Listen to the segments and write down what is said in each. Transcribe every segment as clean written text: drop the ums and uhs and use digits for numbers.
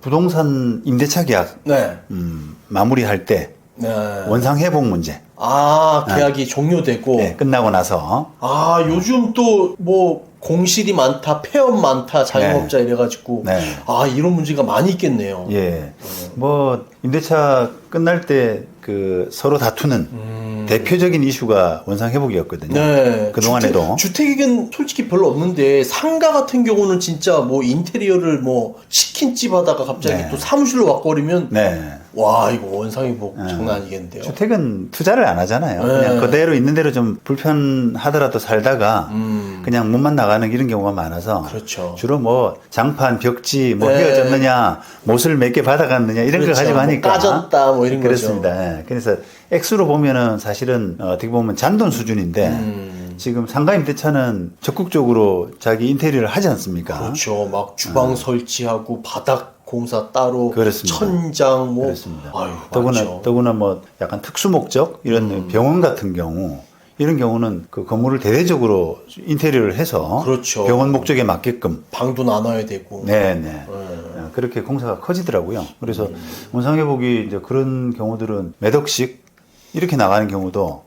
부동산 임대차 계약 네. 마무리할 때 네. 원상 회복 문제. 계약이 종료되고. 네, 끝나고 나서. 요즘 또 뭐 공실이 많다, 폐업 많다, 자영업자 이래가지고. 네. 이런 문제가 많이 있겠네요. 예. 뭐 임대차 끝날 때 그 서로 다투는 대표적인 이슈가 원상 회복이었거든요. 네. 그동안에도. 주택은 솔직히 별로 없는데 상가 같은 경우는 진짜 뭐 인테리어를 뭐 치킨집 하다가 갑자기 네. 또 사무실로 와버리면 네. 와, 이거 원상회복 장난 아니겠는데요. 주택은 투자를 안 하잖아요. 네. 그냥 그대로 있는 대로 좀 불편하더라도 살다가 그냥 문만 나가는 이런 경우가 많아서. 그렇죠. 주로 뭐 장판, 벽지, 뭐 네. 헤어졌느냐, 못을 몇 개 받아갔느냐 이런 걸 가지고 뭐 하니까. 까졌다 뭐 이런 그렇습니다. 거죠. 예. 그래서 액수로 보면은 사실은 어떻게 보면 잔돈 수준인데 지금 상가 임대차는 적극적으로 자기 인테리어를 하지 않습니까? 그렇죠. 막 주방 설치하고 바닥 공사 따로, 그렇습니다. 천장 뭐. 그렇습니다. 아유, 많죠. 더구나 뭐 약간 특수 목적 이런 병원 같은 경우 이런 경우는 그 건물을 대대적으로 인테리어를 해서 그렇죠. 병원 목적에 맞게끔 방도 나눠야 되고. 네네. 그렇게 공사가 커지더라고요. 그래서 원상회복이 이제 그런 경우들은 몇 억씩 이렇게 나가는 경우도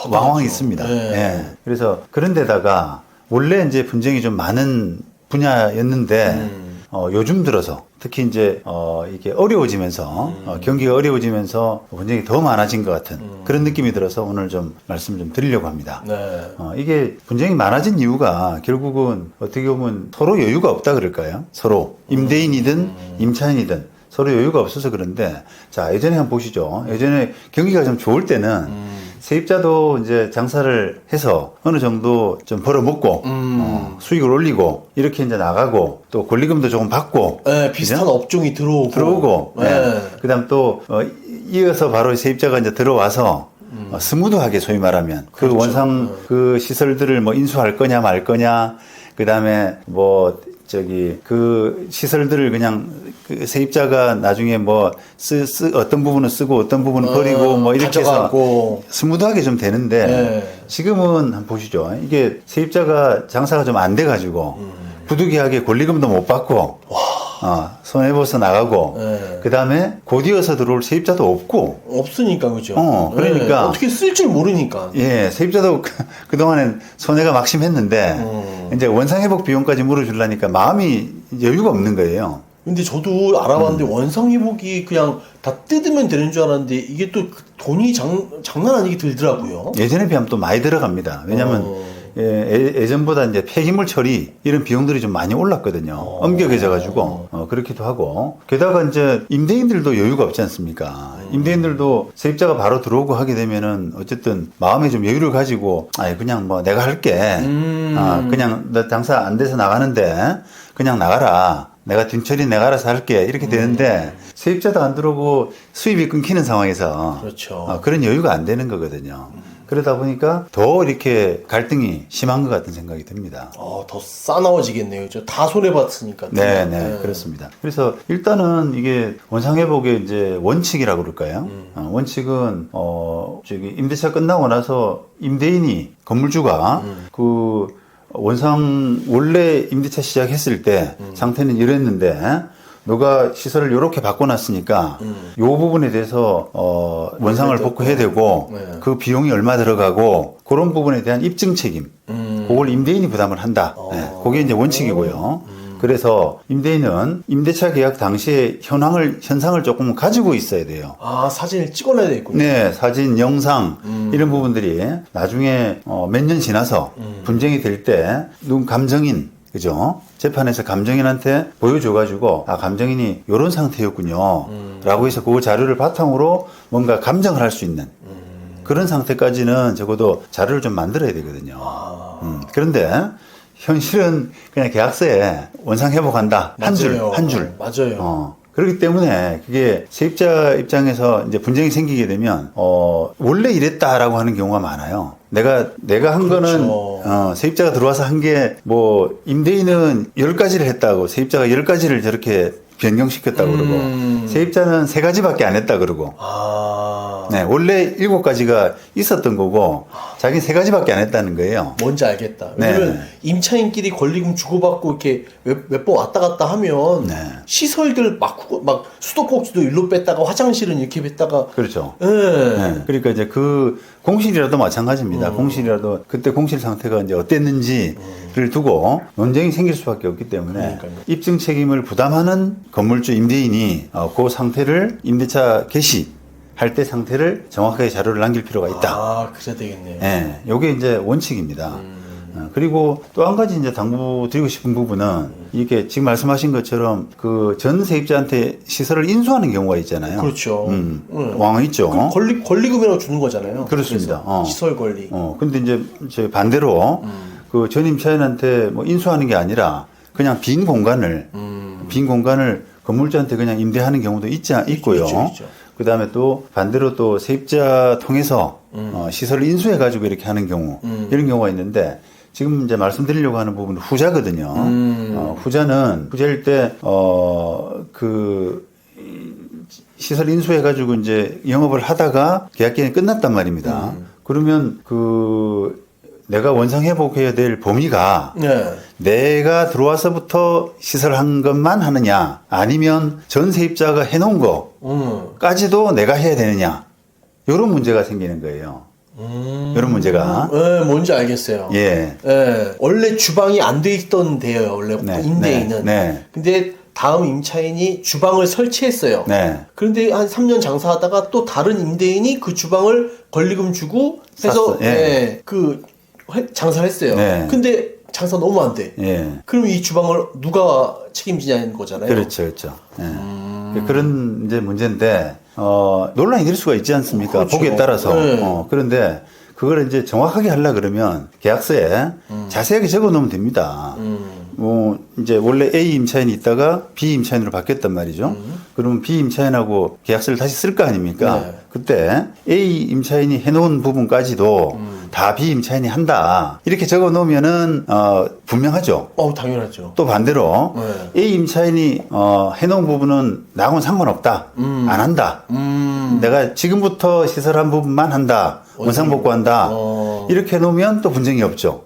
왕왕 있습니다. 네. 예. 그래서 그런 데다가 원래 이제 분쟁이 좀 많은 분야였는데 요즘 들어서 특히 이제 이게 어려워지면서 경기가 어려워지면서 분쟁이 더 많아진 것 같은 그런 느낌이 들어서 오늘 좀 말씀을 좀 드리려고 합니다. 네. 이게 분쟁이 많아진 이유가 결국은 어떻게 보면 서로 여유가 없다 그럴까요? 서로 임대인이든 임차인이든 서로 여유가 없어서 그런데 자 예전에 한번 보시죠. 예전에 경기가 좀 좋을 때는 세입자도 이제 장사를 해서 어느 정도 좀 벌어먹고 수익을 올리고 이렇게 이제 나가고 또 권리금도 조금 받고 네, 비슷한 그죠? 업종이 들어오고 네. 그다음 또 이어서 바로 세입자가 이제 들어와서 스무드하게 소위 말하면 그 그렇죠. 원상 그 시설들을 뭐 인수할 거냐 말 거냐 그다음에 뭐 그 시설들을 그냥 그 세입자가 나중에 뭐 어떤 부분은 쓰고 어떤 부분은 버리고 뭐 이렇게 가져가고. 해서 스무드하게 좀 되는데 네. 지금은 한번 보시죠. 이게 세입자가 장사가 좀 안 돼가지고 부득이하게 권리금도 못 받고 손해보서 나가고 네. 그 다음에 곧 이어서 들어올 세입자도 없고 없으니까 그죠. 그러니까 네. 어떻게 쓸 줄 모르니까. 예, 세입자도 그동안엔 손해가 막심했는데 이제 원상회복 비용까지 물어주려니까 마음이 여유가 없는 거예요. 근데 저도 알아봤는데 원상회복이 그냥 다 뜯으면 되는 줄 알았는데 이게 또 돈이 장난 아니게 들더라고요. 예전에 비하면 또 많이 들어갑니다. 왜냐하면 예전보다 이제 폐기물 처리 이런 비용들이 좀 많이 올랐거든요. 엄격해져가지고 그렇기도 하고 게다가 이제 임대인들도 여유가 없지 않습니까? 임대인들도 세입자가 바로 들어오고 하게 되면은 어쨌든 마음에 좀 여유를 가지고 그냥 뭐 내가 할게. 그냥 나 장사 안 돼서 나가는데 그냥 나가라. 내가 뒷처리 내가 알아서 할게 이렇게 되는데 세입자도 안 들어오고 수입이 끊기는 상황에서 그렇죠. 그런 여유가 안 되는 거거든요. 그러다 보니까 더 이렇게 갈등이 심한 것 같은 생각이 듭니다. 더 싸나워지겠네요. 저 다 손해봤으니까. 네, 그렇습니다. 그래서 일단은 이게 원상회복의 이제 원칙이라고 그럴까요? 원칙은 임대차 끝나고 나서 임대인이 건물주가 원래 임대차 시작했을 때 상태는 이랬는데 너가 시설을 이렇게 바꿔놨으니까 요 부분에 대해서 원상을 복구해야 되고 그 비용이 얼마 들어가고 그런 부분에 대한 입증 책임 그걸 임대인이 부담을 한다. 그게 이제 원칙이고요. 그래서 임대인은 임대차 계약 당시에 현상을 조금 가지고 있어야 돼요. 사진을 찍어놔야 되겠군요. 네, 사진, 영상 이런 부분들이 나중에 몇 년 지나서 분쟁이 될 때 누군 감정인 그죠? 재판에서 감정인한테 보여줘가지고 감정인이 이런 상태였군요 라고 해서 그 자료를 바탕으로 뭔가 감정을 할 수 있는 그런 상태까지는 적어도 자료를 좀 만들어야 되거든요. 그런데 현실은 그냥 계약서에 원상 회복한다. 한 줄. 맞아요. 그렇기 때문에 그게 세입자 입장에서 이제 분쟁이 생기게 되면 원래 이랬다라고 하는 경우가 많아요. 내가 한 그렇죠. 거는 세입자가 들어와서 한 게 뭐 임대인은 10가지를 했다고 세입자가 10가지를 저렇게 변경시켰다고 그러고 세입자는 3가지밖에 안 했다 그러고 네, 원래 7가지가 있었던 거고 자기 3가지밖에 안 했다는 거예요. 뭔지 알겠다. 네. 왜냐면 임차인끼리 권리금 주고받고 이렇게 몇 번 왔다 갔다 하면 네. 시설들 막 수도꼭지도 일로 뺐다가 화장실은 이렇게 뺐다가 그렇죠. 예. 네, 그러니까 이제 그 공실이라도 마찬가지입니다. 공실이라도 그때 공실 상태가 이제 어땠는지를 두고 논쟁이 생길 수밖에 없기 때문에 그러니까요. 입증 책임을 부담하는 건물주 임대인이 그 상태를 임대차 개시할 때 상태를 정확하게 자료를 남길 필요가 있다. 아, 그래야 되겠네요. 예, 요게 이제 원칙입니다. 그리고 또 한 가지 이제 당부드리고 싶은 부분은 이게 지금 말씀하신 것처럼 그 전 세입자한테 시설을 인수하는 경우가 있잖아요. 그렇죠. 왕 있죠. 그 권리금이라고 주는 거잖아요. 그렇습니다. 그래서 시설 권리. 근데 이제 저 반대로 그 전임차인한테 뭐 인수하는 게 아니라 그냥 빈 공간을 건물주한테 그냥 임대하는 경우도 있고요. 있죠. 그다음에 또 반대로 또 세입자 통해서 시설을 인수해 가지고 이렇게 하는 경우 이런 경우가 있는데 지금 이제 말씀드리려고 하는 부분은 후자거든요. 후자일 때 그 시설 인수해 가지고 이제 영업을 하다가 계약 기간이 끝났단 말입니다. 그러면 그 내가 원상 회복해야 될 범위가 네. 내가 들어와서부터 시설한 것만 하느냐 아니면 전 세입자가 해놓은 거까지도 내가 해야 되느냐 이런 문제가 생기는 거예요. 이런 문제가 네, 뭔지 알겠어요. 예. 네, 원래 주방이 안 돼 있던 데예요. 원래 네, 임대인은. 네. 근데 다음 임차인이 주방을 설치했어요. 네. 그런데 한 3년 장사하다가 또 다른 임대인이 그 주방을 권리금 주고 해서 샀어. 예. 장사를 했어요. 네. 근데 장사 너무 안 돼. 예. 그럼 이 주방을 누가 책임지냐는 거잖아요. 그렇죠. 예. 그런 이제 문제인데 논란이 될 수가 있지 않습니까? 그렇죠. 보기에 따라서. 네. 그런데 그걸 이제 정확하게 하려 그러면 계약서에 자세하게 적어 놓으면 됩니다. 뭐 이제 원래 A 임차인이 있다가 B 임차인으로 바뀌었단 말이죠. 그러면 B 임차인하고 계약서를 다시 쓸 거 아닙니까? 네. 그때 A 임차인이 해놓은 부분까지도 다 B 임차인이 한다. 이렇게 적어 놓으면은 분명하죠. 당연하죠. 또 반대로 네. A 임차인이 해놓은 부분은 나하고는 상관없다. 안 한다. 내가 지금부터 시설한 부분만 한다. 원상복구한다. 이렇게 해놓으면 또 분쟁이 없죠.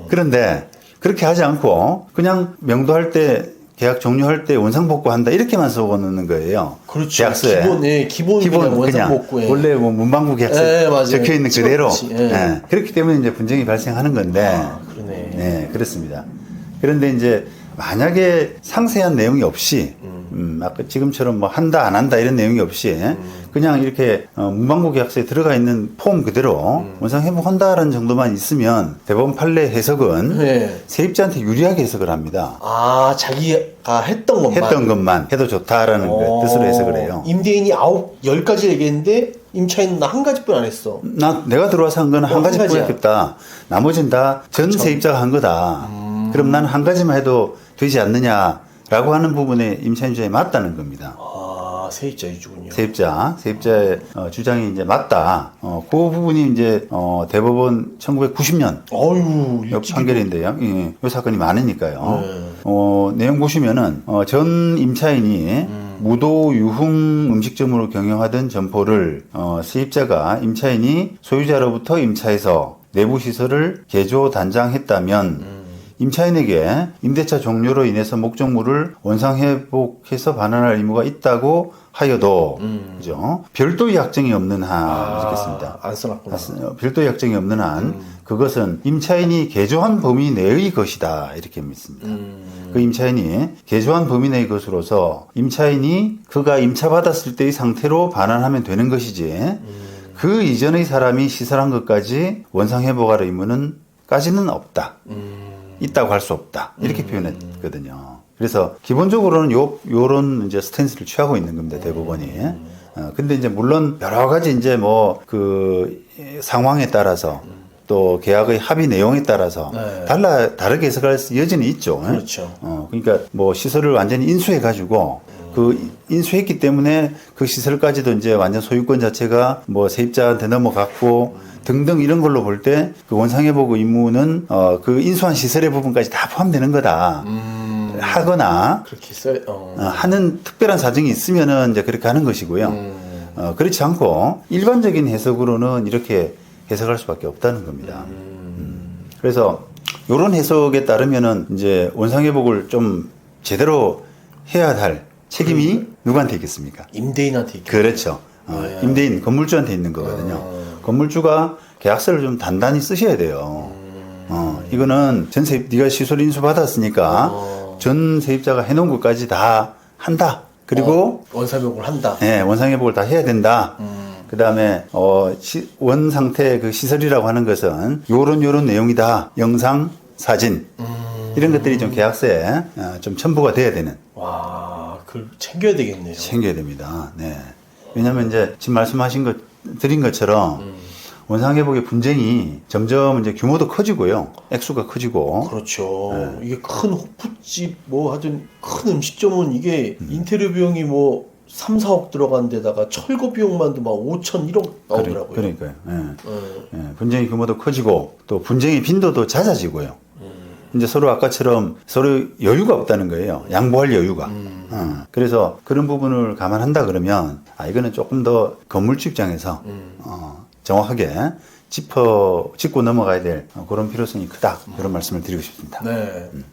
그런데 그렇게 하지 않고 그냥 명도할 때 계약 종료할 때 원상복구한다 이렇게만 적어놓는 거예요. 그렇죠. 계약서에 기본 그냥 원상복구에. 원래 뭐 문방구 계약서 네, 맞아요. 적혀 있는 그대로. 예. 네. 그렇기 때문에 이제 분쟁이 발생하는 건데. 그러네. 네, 그렇습니다. 그런데 이제 만약에 상세한 내용이 없이 아까 지금처럼 뭐 한다 안 한다 이런 내용이 없이 그냥 이렇게 문방구 계약서에 들어가 있는 폼 그대로 원상 회복한다라는 정도만 있으면 대법원 판례 해석은 네. 세입자한테 유리하게 해석을 합니다. 자기가 했던 것만 해도 좋다라는 그 뜻으로 해석을 해요. 임대인이 10가지 얘기했는데 임차인은 나 한 가지뿐 안 했어. 내가 들어와서 한 거는 한 한 가지뿐 가지야. 했겠다. 나머지는 다 전 세입자가 한 거다. 그럼 난 한 가지만 해도 되지 않느냐라고 하는 부분에 임차인 주장이 맞다는 겁니다. 세입자 위주군요. 세입자의 주장이 이제 맞다. 그 부분이 이제 대법원 1990년 어유 판결인데요. 이 사건이 많으니까요. 네. 내용 보시면은 전 임차인이 무도 유흥 음식점으로 경영하던 점포를 세입자가 임차인이 소유자로부터 임차해서 내부 시설을 개조 단장했다면 임차인에게 임대차 종료로 인해서 목적물을 원상회복해서 반환할 의무가 있다고 하여도 그죠? 별도의 약정이 없는 한 이렇겠습니다. 안 써놨구나. 별도의 약정이 없는 한 그것은 임차인이 개조한 범위 내의 것이다 이렇게 믿습니다. 그 임차인이 개조한 범위 내의 것으로서 임차인이 그가 임차받았을 때의 상태로 반환하면 되는 것이지 그 이전의 사람이 시설한 것까지 원상회복할 의무는 까지는 없다. 있다고 할 수 없다. 이렇게 표현했거든요. 그래서 기본적으로는 요런 이제 스탠스를 취하고 있는 겁니다. 대법원이. 근데 이제 물론 여러 가지 이제 뭐 그 상황에 따라서 또 계약의 합의 내용에 따라서 다르게 해석할 여지는 있죠. 그렇죠. 그러니까 뭐 시설을 완전히 인수해 가지고 그 인수했기 때문에 그 시설까지도 이제 완전 소유권 자체가 뭐 세입자한테 넘어갔고 등등 이런 걸로 볼 때 그 원상회복 의무는 그 인수한 시설의 부분까지 다 포함되는 거다. 하거나 그렇게 써. 하는 특별한 사정이 있으면은 이제 그렇게 하는 것이고요. 그렇지 않고 일반적인 해석으로는 이렇게 해석할 수밖에 없다는 겁니다. 그래서 이런 해석에 따르면은 이제 원상회복을 좀 제대로 해야 할 책임이 누구한테 있겠습니까? 임대인한테 있겠죠. 그렇죠. 임대인, 건물주한테 있는 거거든요. 건물주가 계약서를 좀 단단히 쓰셔야 돼요. 이거는 전세, 네가 시설 인수 받았으니까 전 세입자가 해놓은 것까지 다 한다. 그리고 원상회복을 한다. 네, 원상회복을 다 해야 된다. 그 다음에, 원 상태 그 시설이라고 하는 것은 요런 내용이다. 영상, 사진. 이런 것들이 좀 계약서에 좀 첨부가 돼야 되는. 와, 그걸 챙겨야 되겠네요. 챙겨야 됩니다. 네. 왜냐면 이제 지금 말씀하신 것, 드린 것처럼 원상회복의 분쟁이 점점 이제 규모도 커지고요. 액수가 커지고. 그렇죠. 이게 큰 호프집 뭐 하여튼 큰 음식점은 이게 인테리어 비용이 뭐 3, 4억 들어간 데다가 철거 비용만도 막 5천, 1억 나오더라고요. 그러니까요. 예. 분쟁의 규모도 커지고 또 분쟁의 빈도도 잦아지고요. 이제 서로 아까처럼 서로 여유가 없다는 거예요. 양보할 여유가. 그래서 그런 부분을 감안한다 그러면 이거는 조금 더 건물주 입장에서 정확하게 짚고 넘어가야 될 그런 필요성이 크다. 그런 말씀을 드리고 싶습니다. 네.